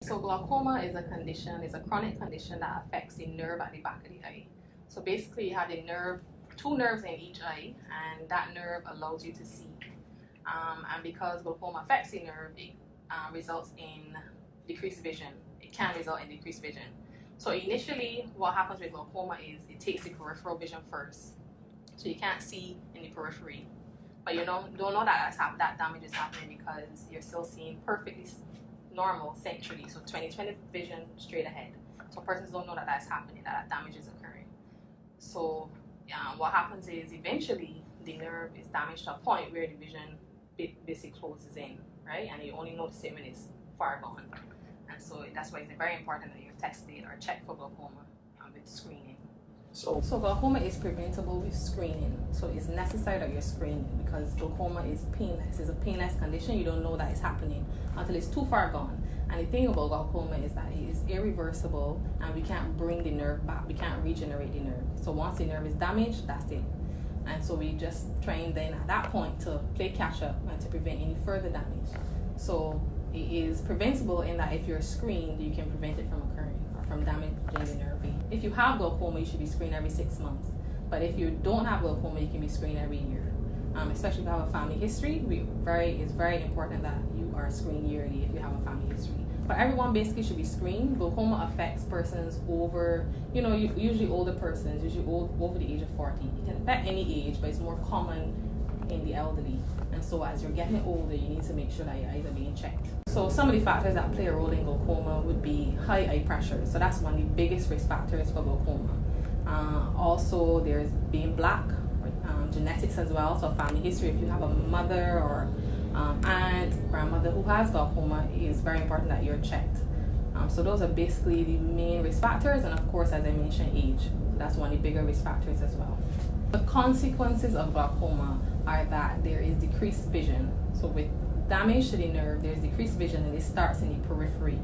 So glaucoma is a condition, it's a chronic condition that affects the nerve at the back of the eye. So basically you have the nerve, two nerves in each eye, and that nerve allows you to see. And because glaucoma affects the nerve, it results in decreased vision. It can result in decreased vision. So initially what happens with glaucoma is it takes the peripheral vision first. So you can't see in the periphery. But you don't know that that damage is happening because you're still seeing perfectly normal centrally, so 20/20 vision straight ahead. So persons don't know that that's happening, that damage is occurring. So what happens is eventually the nerve is damaged to a point where the vision basically closes in, right? And you only notice it when it's far gone. And so that's why it's very important that you're tested or checked for glaucoma with screening. So glaucoma is preventable with screening. So it's necessary that you're screening because glaucoma is painless. It's a painless condition. You don't know that it's happening until it's too far gone. And the thing about glaucoma is that it is irreversible and we can't bring the nerve back. We can't regenerate the nerve. So once the nerve is damaged, that's it. And so we just trying then at that point to play catch up and to prevent any further damage. So it is preventable in that if you're screened, you can prevent it from occurring or from damaging the nerve. If you have glaucoma, you should be screened every 6 months. But if you don't have glaucoma, you can be screened every year. Especially if you have a family history, it's very important that you are screened yearly if you have a family history. But everyone basically should be screened. Glaucoma affects persons over, usually older persons, usually over the age of 40. It can affect any age, but it's more common in the elderly. And so as you're getting older, you need to make sure that your eyes are being checked. So some of the factors that play a role in glaucoma would be high eye pressure. So that's one of the biggest risk factors for glaucoma. Also, there's being black, genetics as well. So family history, if you have a mother or aunt, grandmother who has glaucoma, it is very important that you're checked. So those are basically the main risk factors, and of course, as I mentioned, age. That's one of the bigger risk factors as well. The consequences of glaucoma are that there is decreased vision. So with damage to the nerve, there's decreased vision and it starts in the periphery.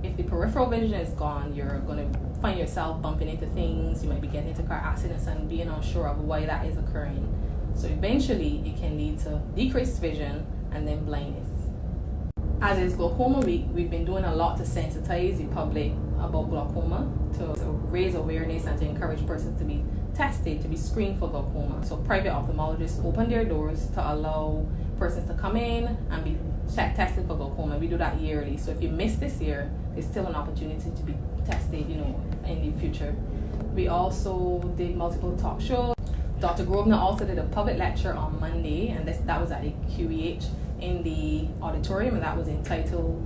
If the peripheral vision is gone, you're going to find yourself bumping into things, you might be getting into car accidents and being unsure of why that is occurring. So eventually it can lead to decreased vision and then blindness. As is glaucoma week, we've been doing a lot to sensitize the public about glaucoma, to raise awareness and to encourage persons to be tested, to be screened for glaucoma. So private ophthalmologists open their doors to allow persons to come in and be tested for glaucoma. We do that yearly. So if you miss this year, there's still an opportunity to be tested, in the future. We also did multiple talk shows. Dr. Grosvenor also did a public lecture on Monday, and that was at the QEH in the auditorium, and that was entitled,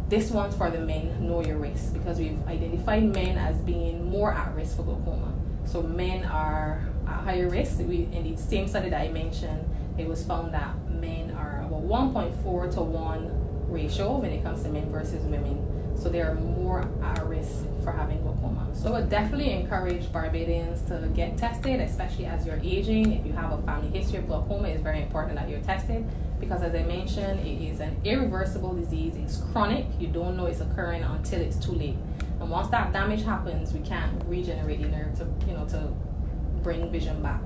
"This One's for the Men, Know Your Risk," because we've identified men as being more at risk for glaucoma. So men are at higher risk. In the same study that I mentioned, it was found that men are about 1.4 to 1 ratio when it comes to men versus women. So they are more at risk for having glaucoma. So I would definitely encourage Barbadians to get tested, especially as you're aging. If you have a family history of glaucoma, it's very important that you're tested because, as I mentioned, it is an irreversible disease. It's chronic. You don't know it's occurring until it's too late. And once that damage happens, we can't regenerate the nerve to bring vision back.